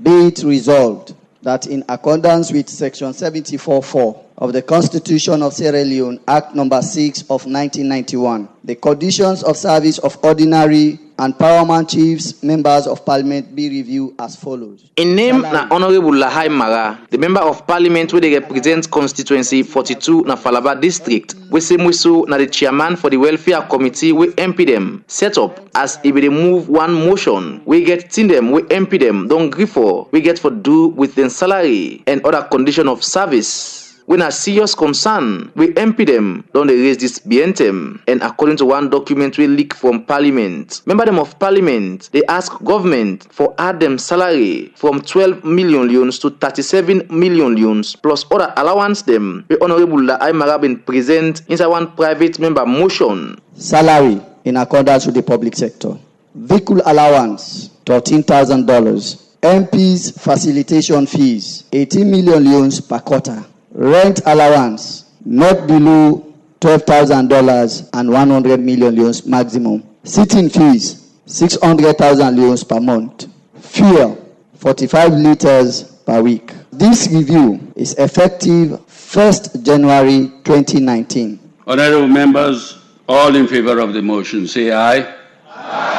Be it resolved that in accordance with Section 74(4) of the Constitution of Sierra Leone, Act Number 6 of 1991, the conditions of service of ordinary and paramount chiefs, members of parliament, be reviewed as follows. In name na Honorable Lahai Mara, the member of parliament where they represent constituency 42 na Falaba district, we say Mwisu na the chairman for the welfare committee we MP them set up as if they move one motion. We get tin them, we MP them, don't agree for, we get for do with the salary and other condition of service. When a serious concern, we MP them, don't they raise this BNTM. And according to one document we leak from Parliament, member them of Parliament, they ask government for add them salary from 12 million leones to 37 million leones plus other allowance them. The Honorable Lahai Mara been present inside one private member motion. Salary in accordance with the public sector. Vehicle allowance, $13,000. MP's facilitation fees, 18 million leones per quarter. Rent allowance, not below $12,000 and 100 million leones maximum. Sitting fees, 600,000 leones per month. Fuel, 45 liters per week. This review is effective 1st January 2019. Honorable members, all in favor of the motion, say aye. Aye.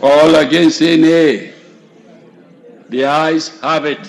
All against, say nay. The ayes have it.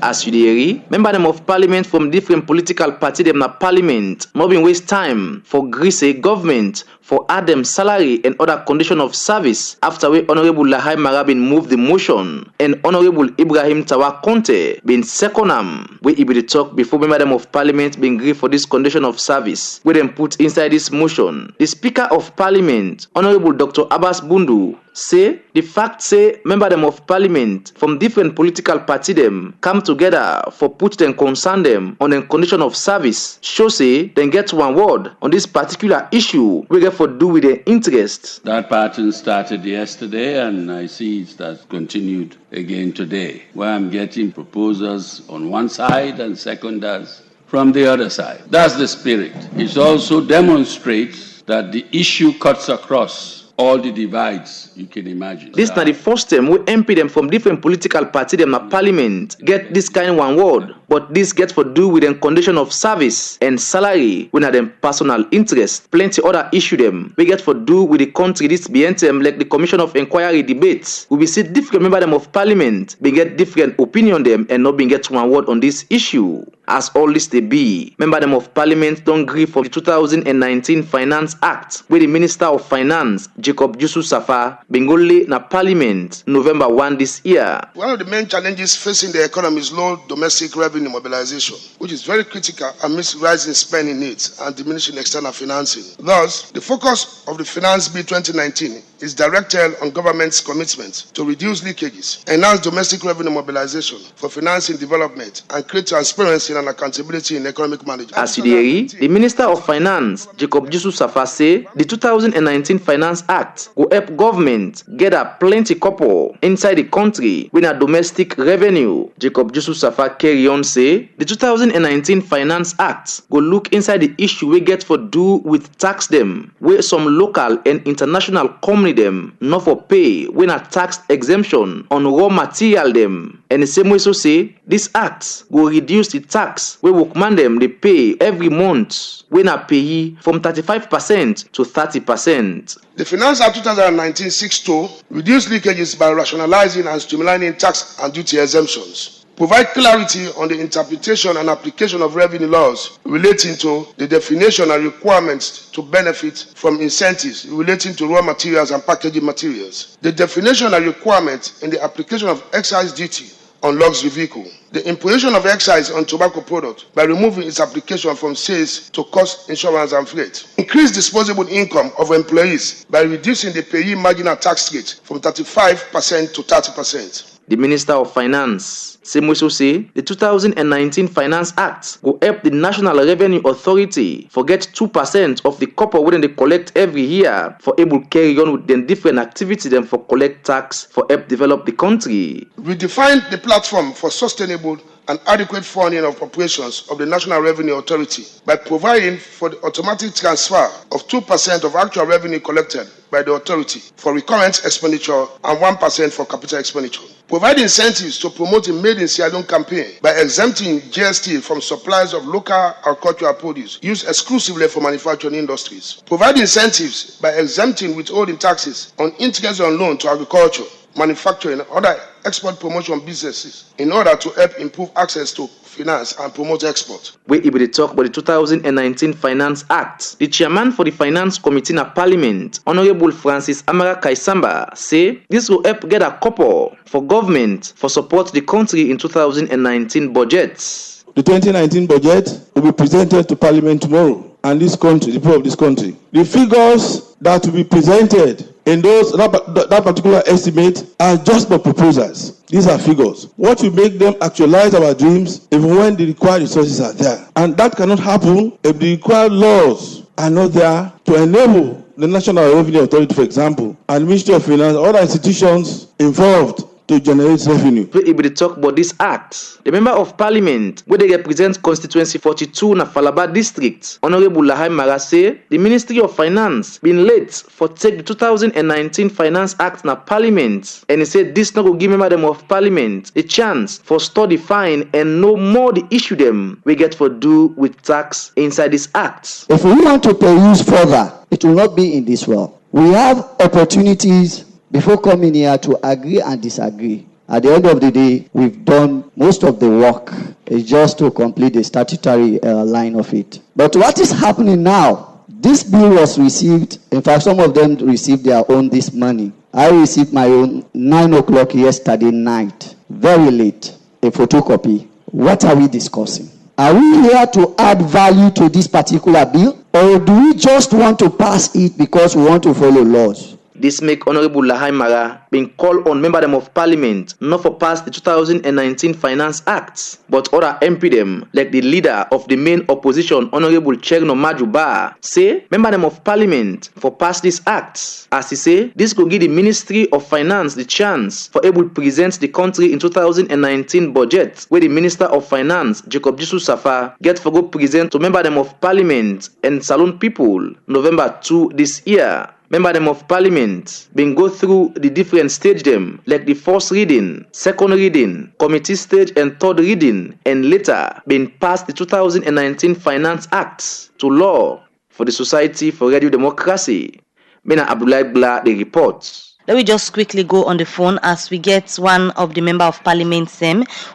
As you hear, member them of parliament from different political parties them na parliament, moving waste time for Greece government for add them salary and other condition of service after we Honorable Lahai Mara been moved the motion and Honorable Ibrahim Tawa Conte been second am. We be the talk before member them of parliament been agree for this condition of service. We then put inside this motion. The Speaker of Parliament, Honorable Dr. Abbas Bundu, say the fact say member them of parliament from different political party them come together for put them concern them on the condition of service show say then get one word on this particular issue we get for do with their interest. That pattern started yesterday and I see it has continued again today, where I'm getting proposals on one side and seconders from the other side. That's the spirit. It also demonstrates that the issue cuts across all the divides you can imagine. This is not the first time we MP them from different political parties them na parliament get this kind of one word, but this gets for do with the condition of service and salary when are them personal interest. Plenty other issue them we get for do with the country this BNTM like the Commission of Inquiry debates. We will see different member them of parliament being get different opinion them and not being get one word on this issue. As all this they be, member them of parliament don't agree for the 2019 Finance Act where the Minister of Finance Jacob Yusuf Safa Bengole na Parliament November 1 this year. One of the main challenges facing the economy is low domestic revenue mobilization, which is very critical amidst rising spending needs and diminishing external financing. Thus, the focus of the Finance Bill 2019 is directed on government's commitment to reduce leakages, enhance domestic revenue mobilization for financing development, and create transparency and accountability in economic management. As you hear, the Minister of Finance Jacob Yusuf Safa say the 2019 Finance Act will help government get a plenty couple inside the country with a domestic revenue. Jacob Yusuf Safa carry on say the 2019 Finance Act will look inside the issue we get for do with tax them, where some local and international company them not for pay when a tax exemption on raw material them. And the same way so say this act will reduce the tax where workman them they pay every month when a pay from 35% to 30%. The Finance Act 2019 seeks to reduce leakages by rationalizing and streamlining tax and duty exemptions, provide clarity on the interpretation and application of revenue laws relating to the definition and requirements to benefit from incentives relating to raw materials and packaging materials, the definition and requirements in the application of excise duty on luxury vehicle, the imposition of excise on tobacco products by removing its application from sales to cost, insurance and freight, increase disposable income of employees by reducing the payee marginal tax rate from 35% to 30%. The Minister of Finance, Semuso say, the 2019 Finance Act will help the National Revenue Authority forget 2% of the copper when they collect every year for able to carry on with them different activities them for collect tax for help develop the country. We define the platform for sustainable and adequate funding of operations of the National Revenue Authority by providing for the automatic transfer of 2% of actual revenue collected by the authority for recurrent expenditure and 1% for capital expenditure. Provide incentives to promote a Made in Sierra Leone campaign by exempting GST from supplies of local agricultural produce used exclusively for manufacturing industries. Provide incentives by exempting withholding taxes on interest on loan to agriculture, manufacturing, and other export promotion businesses in order to help improve access to finance and promote export. We will talk about the 2019 Finance Act. The chairman for the Finance Committee in Parliament, Honorable Francis Amara Kaisamba, say this will help get a couple for government for support the country in 2019 budgets. The 2019 budget will be presented to Parliament tomorrow, and this country, the people of this country. The figures that will be presented in that particular estimate are just for proposals. These are figures. What will make them actualize our dreams even when the required resources are there? And that cannot happen if the required laws are not there to enable the National Revenue Authority, for example, and Ministry of Finance, other institutions involved to generate revenue. We will talk about this act. The Member of Parliament, where they represent constituency 42 in Falaba district, Honorable Lahai Mara, say the Ministry of Finance been late for take the 2019 Finance Act in Parliament, and he said this not will give Member them of Parliament a chance for study fine and know more the issue them we get for do with tax inside this act. If we want to peruse further, it will not be in this world. We have opportunities before coming here to agree and disagree. At the end of the day, we've done most of the work. It's just to complete the statutory line of it. But what is happening now? This bill was received. In fact, some of them received their own this morning. I received my own 9 o'clock yesterday night. Very late. A photocopy. What are we discussing? Are we here to add value to this particular bill? Or do we just want to pass it because we want to follow laws? This make Honorable Lahai Mara being called on Member them of Parliament not for pass the 2019 Finance Act, but other MP them, like the leader of the main opposition, Honorable Cherno Majuba, say Member them of Parliament for pass this act. As he say, this could give the Ministry of Finance the chance for able to present the country in 2019 budget, where the Minister of Finance, Jacob Jisu Safa, get for go present to Member them of Parliament and Salon people November 2 this year. Member them of Parliament been go through the different stage them, like the first reading, second reading, committee stage and third reading, and later been passed the 2019 Finance Act to law for the Society for Radio Democracy. Mena Abdullah Bla, the report. Let me just quickly go on the phone as we get one of the Member of Parliament,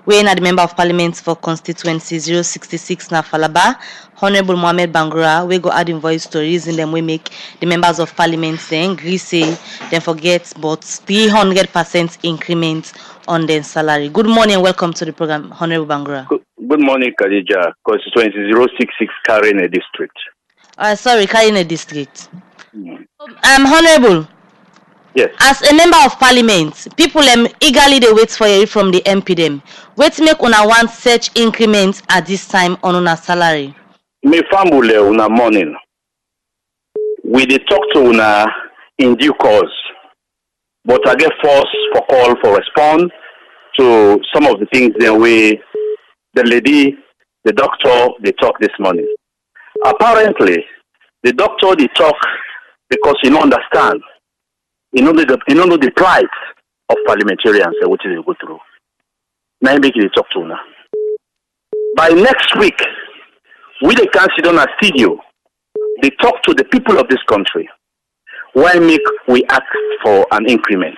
we're the Member of Parliament for constituency 066 na Falaba, Honorable Mohamed Bangura. We go add in voice stories and then we make the Members of Parliament agree say then forget but 300% increment on their salary. Good morning and welcome to the program, Honorable Bangura. Good morning, Khadija. Constituency 066 Karine district. Sorry, Karine district. Honorable. Yes. As a Member of Parliament, people eagerly they wait for you from the MP them. Wait make una want such increments at this time on una salary. Me family una morning. We dey talk to una in due course, but I get forced for call for response to some of the things that we, the lady, the doctor, they talk this morning. Apparently, the doctor they talk because he don't understand. You know the plight of parliamentarians which they go through. Now make it talk to now. By next week, we they can sit on a studio. They talk to the people of this country. Why make we ask for an increment?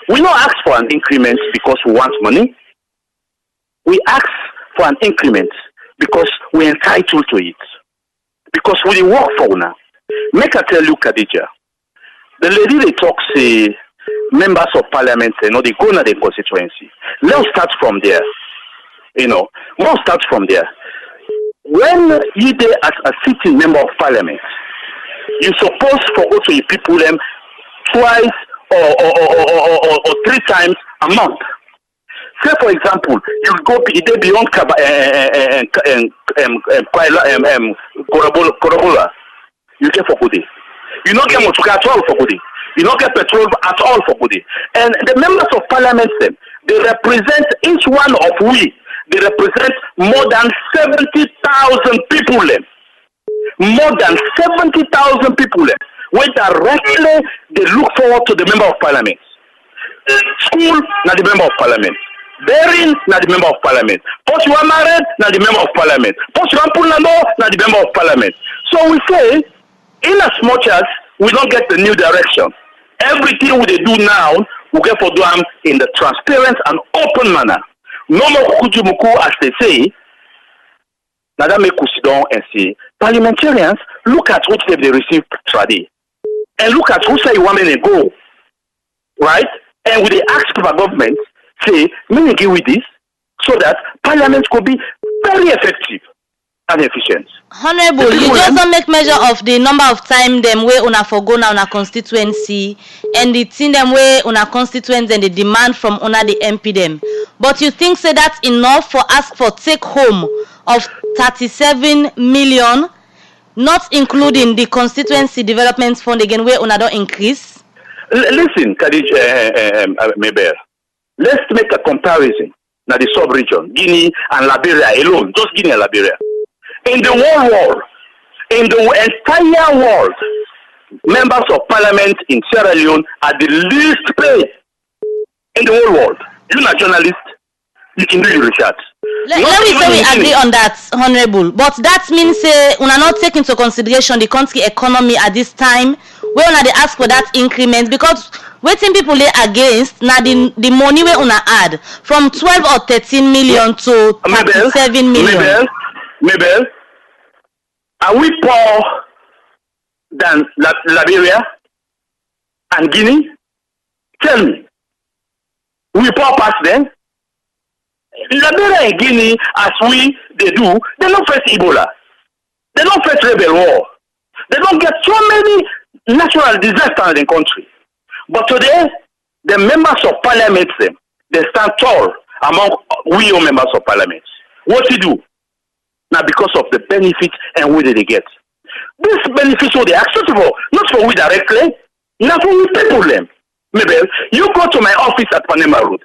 We don't ask for an increment because we want money. We ask for an increment because we're entitled to it. Because we work for now. Make I tell you, Khadija. The lady they talk say members of parliament, they go to the constituency. Let's start from there. Let's start from there. When you there as a sitting member of parliament, you supposed to go to the people them twice or 3 times a month. Say for example, you go beyond Korobola, you get for good. You don't get motor at all for good. You don't get petrol at all for good. And the members of parliament, they represent each one of we they represent more than 70,000 people. More than 70,000 people. Where directly they look forward to the member of parliament. School, not the member of parliament. Bearing, not the member of parliament. Post you are married, not the member of parliament. Post you are pulando, not the member of parliament. So we say, in as much as we don't get the new direction, everything we do now, we get for them in the transparent and open manner. No more kujumuku, as they say. Now that make us sit down and say, parliamentarians, look at what they receive today. And look at who say you want me to go. Right? And we they ask the government, say, me give with this, so that parliament could be very effective and efficient. Honorable, you just don't make measure of the number of time them way una forgo na una constituency and the thing them way una constituents and the demand from una the MP them. But you think say that's enough for ask for take home of 37 million, not including the constituency development fund again where una don't increase? Listen, Khadija, Mabel, let's make a comparison. Now the sub-region, Guinea and Liberia alone, just Guinea and Liberia. In the whole world, in the entire world, members of parliament in Sierra Leone are the least paid in the whole world. You're not a journalist, you can do your research. Let me say we agree on that, Honorable. But that means we are not taking into consideration the country economy at this time. We are they ask for that increment because waiting people they against now the money we una add from 12 or 13 million to 37 million. Mabel, are we poor than Liberia and Guinea? Tell me. We poor past them? Liberia and Guinea, as they do, they don't face Ebola. They don't face rebel war. They don't get so many natural disasters in the country. But today, the members of parliament, they stand tall among we members of parliament. What do you do? Now, because of the benefits and what they get. These benefits are accessible, not for we directly, not for we people. Maybe you go to my office at Panama Road.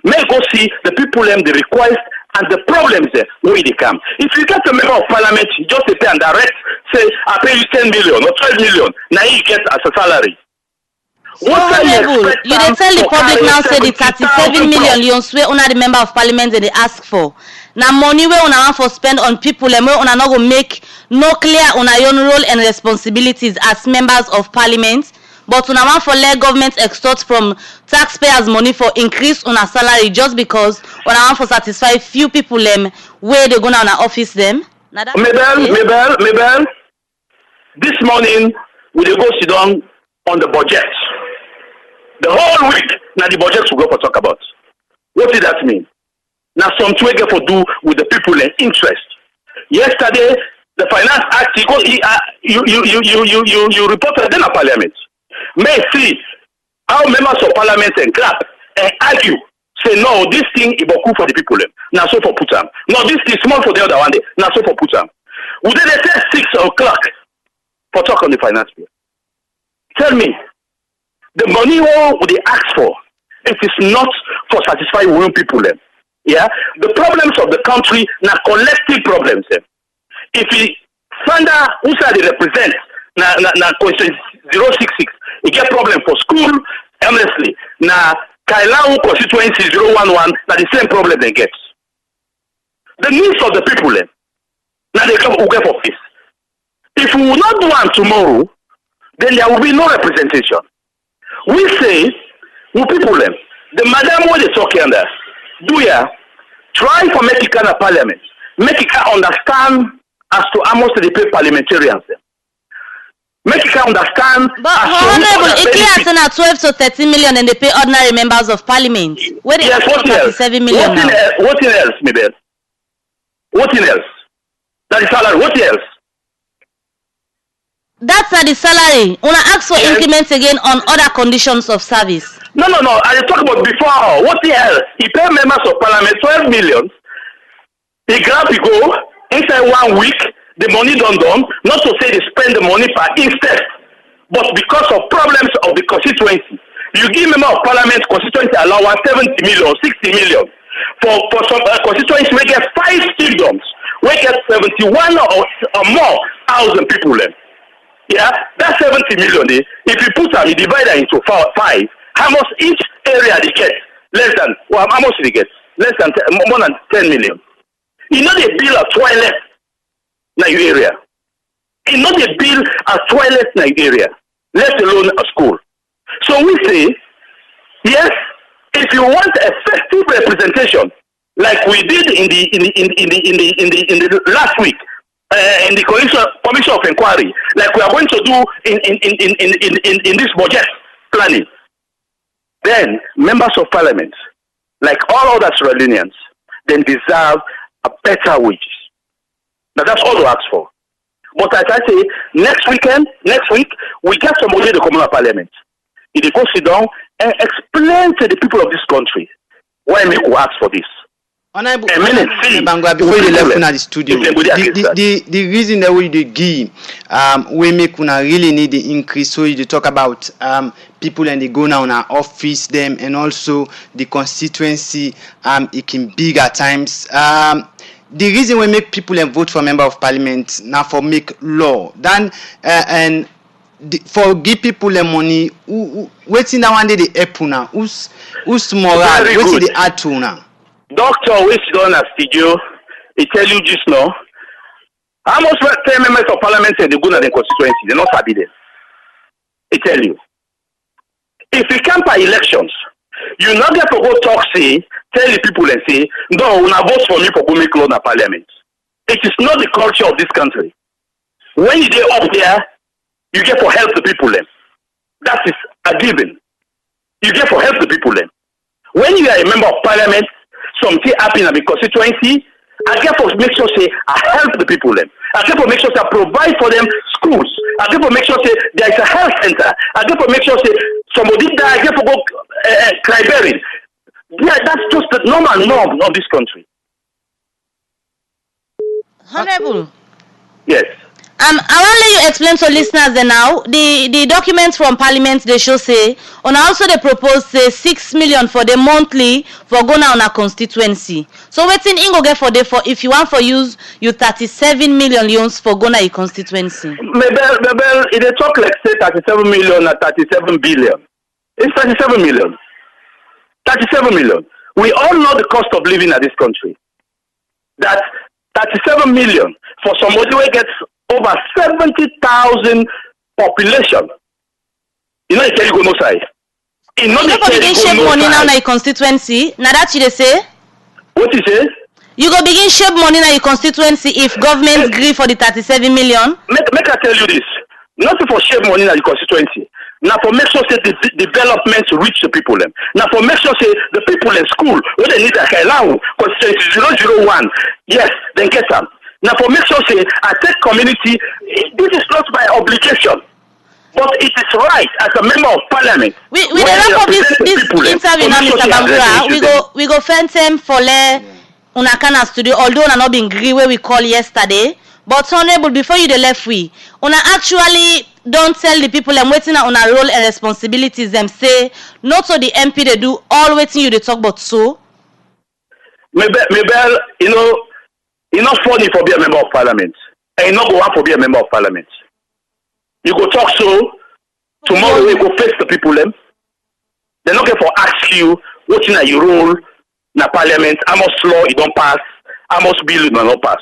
May go see the people the request and the problems where they come. If you get a member of parliament, you just pay and direct, say, I pay you 10 million or 12 million, now you get as a salary. So you they tell the public now say the 37 million leons where una the member of parliament they ask for. Now money where una want for spend on people and where una not go make no clear on your own role and responsibilities as members of parliament. But una want for let government extort from taxpayers' money for increase on a salary just because una want for satisfy few people where they go now in office them. Mabel, this morning we go sit down on the budget. The whole week now the budget we go for talk about. What did that mean? Now something we get for do with the people in interest. Yesterday the Finance Act you reported in a parliament. May see how members of parliament and clap and argue. Say no, this thing is cool for the people. Now so for put them. No, this is small for the other one day. Now so for put them. Would they say 6 o'clock for talk on the finance bill? Tell me, the money would they ask for? It is not for satisfying one people. Yeah, the problems of the country now collective problems. If we find out who say they represent na question 066. You get problem for school, honestly. Now, Kailau constituency 011, now the same problem they get. The needs of the people, now they come get for peace. If we will not do one tomorrow, then there will be no representation. We say, we people, the madam what they talking under, do ya try for make it kind of parliament, make it understand as to how much they pay parliamentarians. Make you understand. But honorable, it clear at 12 to 13 million and they pay ordinary members of parliament. Where they yes, what else? 37 million now? What else, Mabel? What else? That is salary. What else? That's the salary. Una ask for increments again on other conditions of service. No. I talk about before. What else? He pay members of parliament 12 million. He grab, he go inside 1 week. The money done, not to say they spend the money per instance, but because of problems of the constituency. You give member of parliament constituency allowance 70 million, 60 million. for some constituencies we get 5 stadiums, we get 71 or more thousand people them. Yeah, that's 70 million. If you put them, you divide them into 5. How much each area they get? Less than, well, how much they get? Less than more than 10 million. You know they build a toilet in your area. You know they build a toilet in your area, let alone a school. So we say, yes, if you want effective representation, like we did in the last week, in the commission of inquiry, like we are going to do in this budget planning, then members of parliament, like all other Sierra Leoneans, then deserve a better wages. Now that's all we ask for. But as I say, next week, we get somebody in the communal parliament. They go sit down and explain to the people of this country why we ask for this. Honorable Bangura, before you left the studio, the reason that we give, we make una really need the increase. So you talk about people and they go now in our office them, and also the constituency it can big at times. The reason we make people and vote for member of parliament now for make law then and for give people the money waiting now one day the epuna who's moral waiting the add to now. Doctor, which done a studio, he tell you just now. How much 10 members of parliament say they go to the constituency? They're not happy there. He tell you. If we come by elections, you not get to go talk, say, tell the people and say, no, when I vote for me for go make law in the parliament. It is not the culture of this country. When you get up there, you get to help the people then. That is a given. You get to help the people then. When you are a member of parliament, something happen in the constituency, I get to make sure say I help the people them. I get to make sure say I provide for them schools. I get to make sure say there is a health center. I get to make sure say somebody die. I get to go cry burying. Yeah, that's just the normal norm of this country. Honorable. Yes. I want to let you explain to listeners then now. The documents from Parliament they show say on also they propose say 6 million for the monthly for going on a constituency. So waiting in go get for the for if you want for use you 37 million loans for going a constituency. Maybe they talk like say 37 million or 37 billion. It's 37 million. 37 million. We all know the cost of living in this country. That 37 million for somebody who gets over 70,000 population. You know, you go no side. You know, they begin shape money now in your constituency. Now that you say. What you say? You go begin shape money in your constituency if government agree for the 37 million. Make I tell you this. Not for shape money in your constituency. Now for make sure say the development reach the people them. Now for make sure say the people in school when they need a allow constituency 001. Yes, then get them. Now, for make sure say, I take community, this is not my obligation, but it is right as a member of parliament. We don't wrap up this interview now, Mr. Bangura. We go find them for Unakana studio, although I not been agree where we call yesterday. But honorable, before you the left we, Una actually don't tell the people I'm waiting on a role and responsibilities. Them say not so the MP they do all waiting you they talk about so. Maybe you know. It's not funny for be a member of parliament. And you not go out for be a member of parliament. You go talk so, tomorrow you go face the people them. They're not going to ask you what's in your role in the parliament, how much law you don't pass, how much bill you don't pass.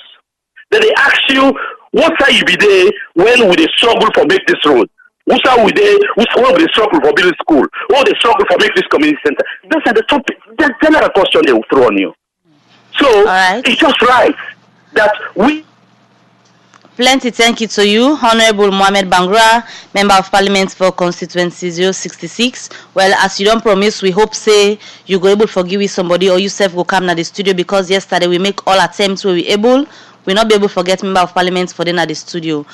Then they ask you, what time you be there when will they struggle for make this road? What time will they struggle for building school? What they struggle for make this community center? Those are the topic. That's another question they will throw on you. So it's just right that we. Plenty thank you to you, Honorable Mohamed Bangura, Member of Parliament for Constituency 066. Well, as you don't promise, we hope say you go able to forgive somebody or yourself go come to the studio because yesterday we make all attempts where we able. We not be able to forget Member of Parliament for them at the studio.